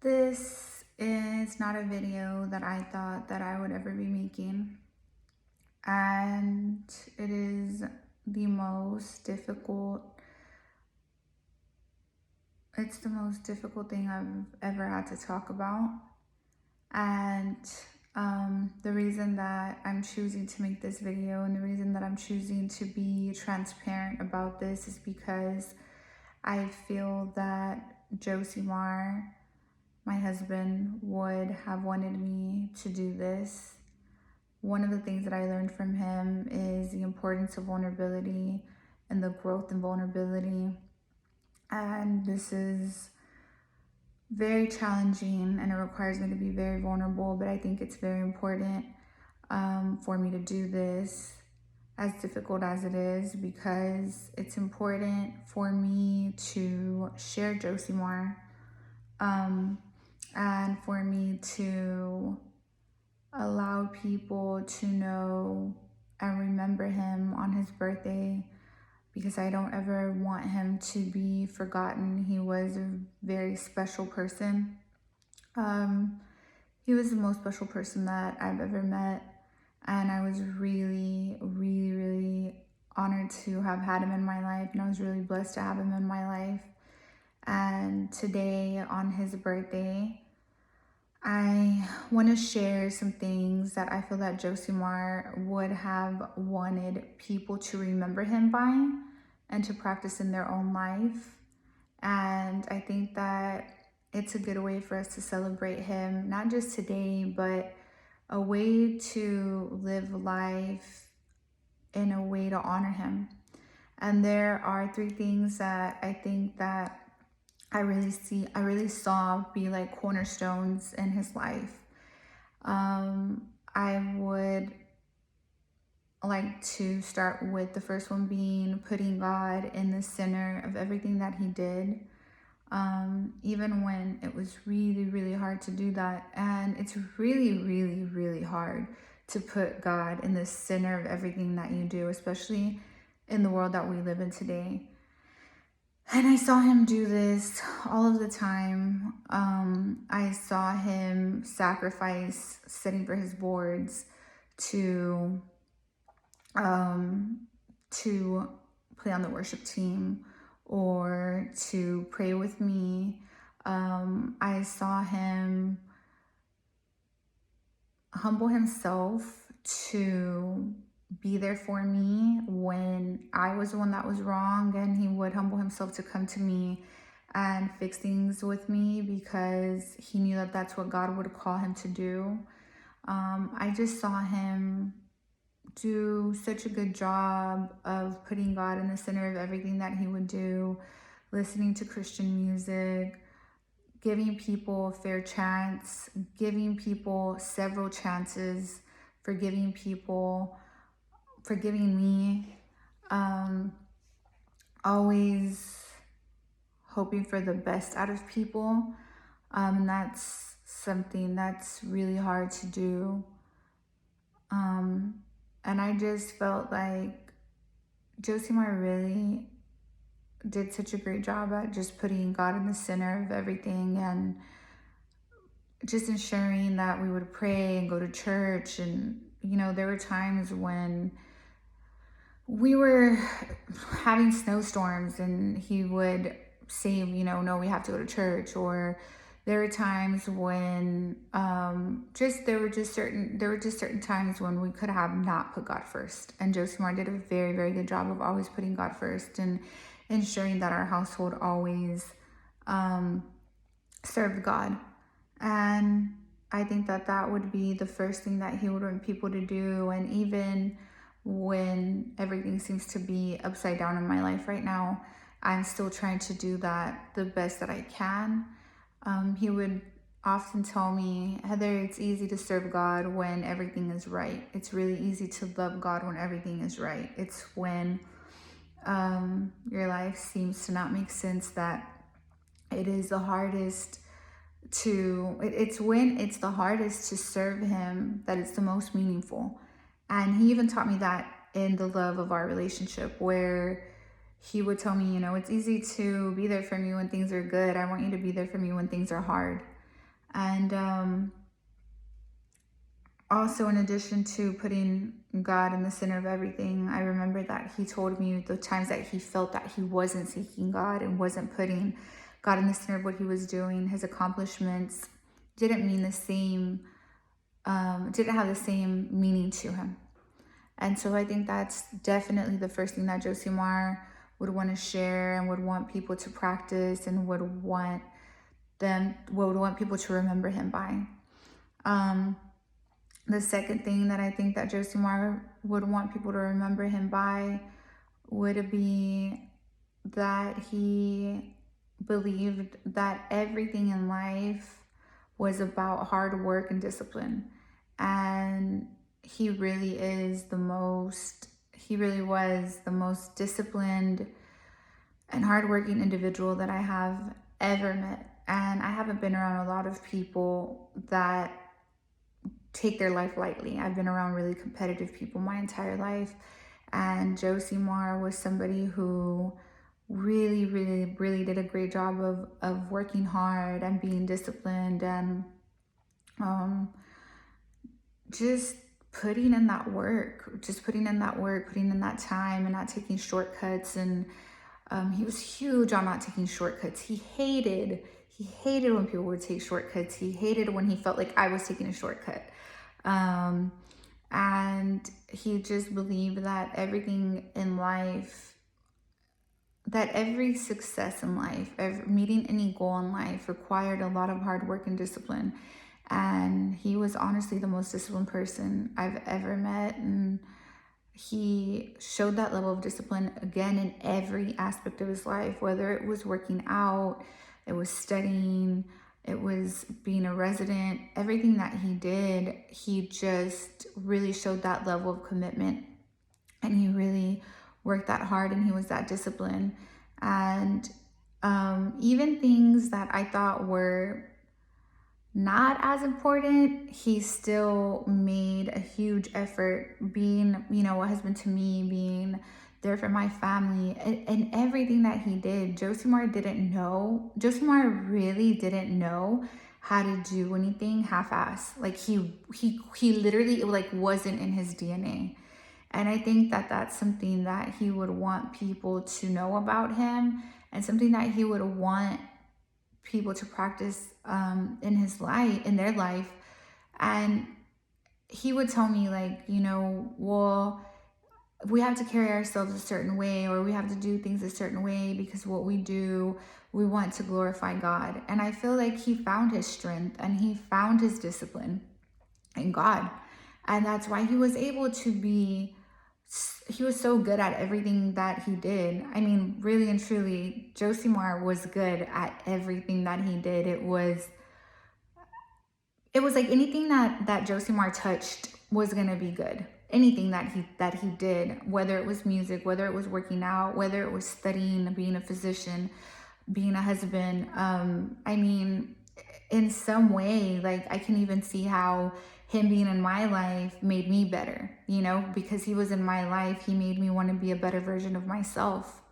This is not a video that I thought that I would ever be making, and it is the most difficult, it's the most difficult thing I've ever had to talk about. And the reason that I'm choosing to make this video and the reason that I'm choosing to be transparent about this is because I feel that Joshimar, my husband, would have wanted me to do this. One of the things that I learned from him is the importance of vulnerability and the growth in vulnerability. And this is very challenging and it requires me to be very vulnerable, but I think it's very important for me to do this, as difficult as it is, because it's important for me to share Joshimar and for me to allow people to know and remember him on his birthday, because I don't ever want him to be forgotten. He was a very special person. He was the most special person that I've ever met, and I was really, really, really honored to have had him in my life, and I was really blessed to have him in my life. And today, on his birthday, I want to share some things that I feel that Joshimar would have wanted people to remember him by and to practice in their own life. And I think that it's a good way for us to celebrate him, not just today, but a way to live life in a way to honor him. And there are three things that I think that I really saw be like cornerstones in his life. I would like to start with the first one being putting God in the center of everything that he did, even when it was really, really hard to do that. And it's really, really, really hard to put God in the center of everything that you do, especially in the world that we live in today. And I saw him do this all of the time. I saw him sacrifice sitting for his boards to play on the worship team or to pray with me. I saw him humble himself to be there for me when I was the one that was wrong, and he would humble himself to come to me and fix things with me because he knew that that's what God would call him to do. I just saw him do such a good job of putting God in the center of everything that he would do, listening to Christian music, giving people a fair chance, giving people several chances, forgiving people, forgiving me, always hoping for the best out of people. And that's something that's really hard to do. And I just felt like Joshimar really did such a great job at just putting God in the center of everything and just ensuring that we would pray and go to church. And, you know, there were times when we were having snowstorms and he would say, you know, no, we have to go to church. Or there were times when there were just certain times when we could have not put God first. And Joshimar did a very, very good job of always putting God first and ensuring that our household always served God. And I think that that would be the first thing that he would want people to do. And even when everything seems to be upside down in my life right now, I'm still trying to do that the best that I can. He would often tell me, Heather, it's easy to serve God when everything is right. It's really easy to love God when everything is right. It's when your life seems to not make sense that it is the hardest it's when it's the hardest to serve him that it's the most meaningful. And he even taught me that in the love of our relationship, where he would tell me, you know, it's easy to be there for me when things are good. I want you to be there for me when things are hard. And also, in addition to putting God in the center of everything, I remember that he told me the times that he felt that he wasn't seeking God and wasn't putting God in the center of what he was doing. His accomplishments didn't mean the same, didn't have the same meaning to him. And so I think that's definitely the first thing that Joshimar would want to share and would want people to practice and would want people to remember him by. The second thing that I think that Joshimar would want people to remember him by would be that he believed that everything in life was about hard work and discipline. And he really was the most disciplined and hardworking individual that I have ever met. And I haven't been around a lot of people that take their life lightly. I've been around really competitive people my entire life. And Joshimar was somebody who really, really, really did a great job of working hard and being disciplined and just putting in that work, putting in that time and not taking shortcuts. And he was huge on not taking shortcuts. He hated when people would take shortcuts. He hated when he felt like I was taking a shortcut. And he just believed that everything in life, that every success in life, meeting any goal in life required a lot of hard work and discipline. And he was honestly the most disciplined person I've ever met. And he showed that level of discipline again in every aspect of his life, whether it was working out, it was studying, it was being a resident. Everything that he did, he just really showed that level of commitment, and he really worked that hard, and he was that disciplined. And even things that I thought were not as important, he still made a huge effort, being, a husband to me, being there for my family, and everything that he did. Joshimar really didn't know how to do anything half-ass. Like he literally, it like wasn't in his DNA. And I think that that's something that he would want people to know about him, and something that he would want people to practice in their life. And he would tell me, like, well, we have to carry ourselves a certain way, or we have to do things a certain way, because what we do, we want to glorify God. And I feel like he found his strength and he found his discipline in God. And that's why he was able to he was so good at everything that he did. I mean, really and truly, Joshimar was good at everything that he did. It was like anything that Joshimar touched was gonna be good. Anything that he did, whether it was music, whether it was working out, whether it was studying, being a physician, being a husband. I mean, in some way, like, I can even see how him being in my life made me better, because he was in my life. He made me want to be a better version of myself.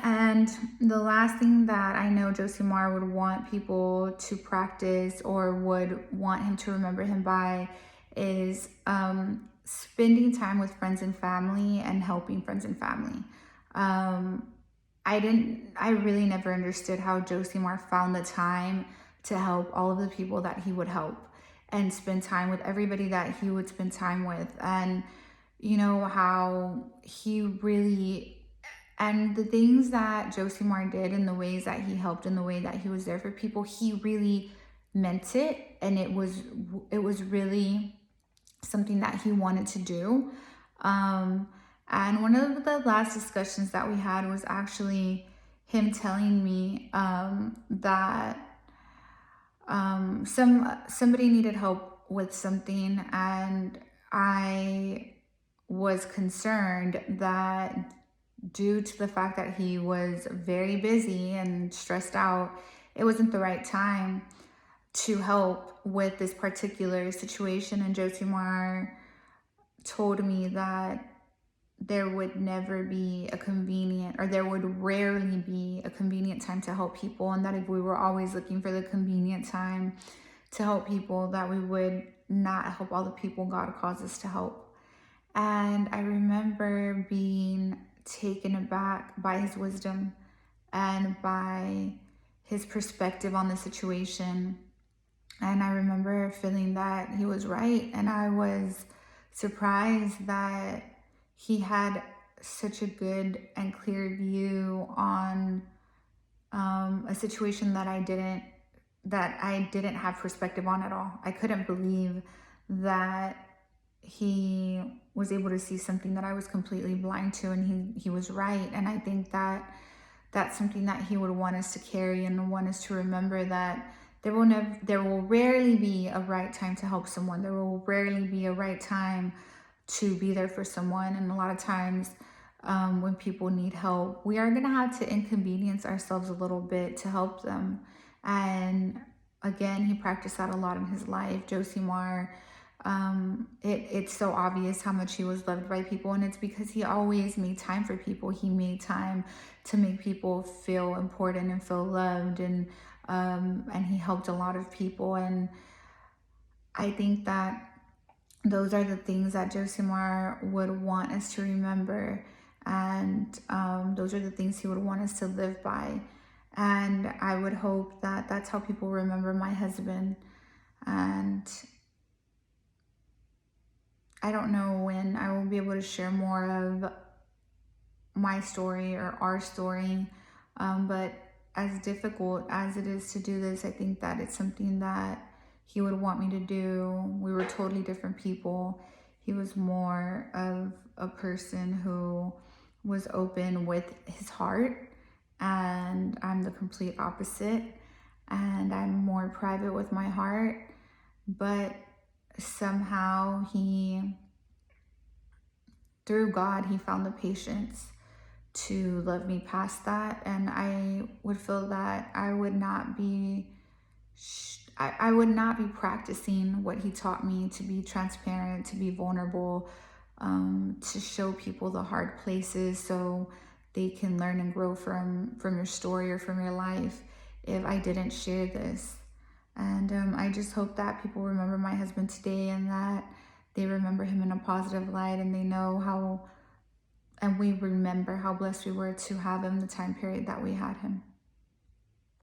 And the last thing that I know Joshimar would want people to practice, or would want him to remember him by, is spending time with friends and family and helping friends and family. I really never understood how Joshimar found the time to help all of the people that he would help, and spend time with everybody that he would spend time with. And how he really, and the things that Joshimar did, and the ways that he helped, and the way that he was there for people, he really meant it. And it was really something that he wanted to do. And one of the last discussions that we had was actually him telling me that somebody needed help with something, and I was concerned that, due to the fact that he was very busy and stressed out, it wasn't the right time to help with this particular situation. And Joshimar told me that there would never be a convenient, or there would rarely be a convenient time to help people, and that if we were always looking for the convenient time to help people, that we would not help all the people God calls us to help. And I remember being taken aback by his wisdom and by his perspective on the situation. And I remember feeling that he was right. And I was surprised that he had such a good and clear view on a situation that I didn't have perspective on at all. I couldn't believe that he was able to see something that I was completely blind to, and he was right. And I think that that's something that he would want us to carry and want us to remember, that there will rarely be a right time to help someone. There will rarely be a right time to be there for someone. And a lot of times when people need help, we are going to have to inconvenience ourselves a little bit to help them. And again, he practiced that a lot in his life. Joshimar, it's so obvious how much he was loved by people, and it's because he always made time for people. He made time to make people feel important and feel loved, and he helped a lot of people. And I think that those are the things that Joshimar would want us to remember, and those are the things he would want us to live by. And I would hope that that's how people remember my husband. And I don't know when I will be able to share more of my story or our story, but as difficult as it is to do this, I think that it's something that he would want me to do. We were totally different people. He was more of a person who was open with his heart, and I'm the complete opposite, and I'm more private with my heart. But somehow through God, he found the patience to love me past that. And I would feel that I would not be practicing what he taught me, to be transparent, to be vulnerable, to show people the hard places so they can learn and grow from your story or from your life, if I didn't share this. And I just hope that people remember my husband today, and that they remember him in a positive light, and they know and we remember how blessed we were to have him the time period that we had him.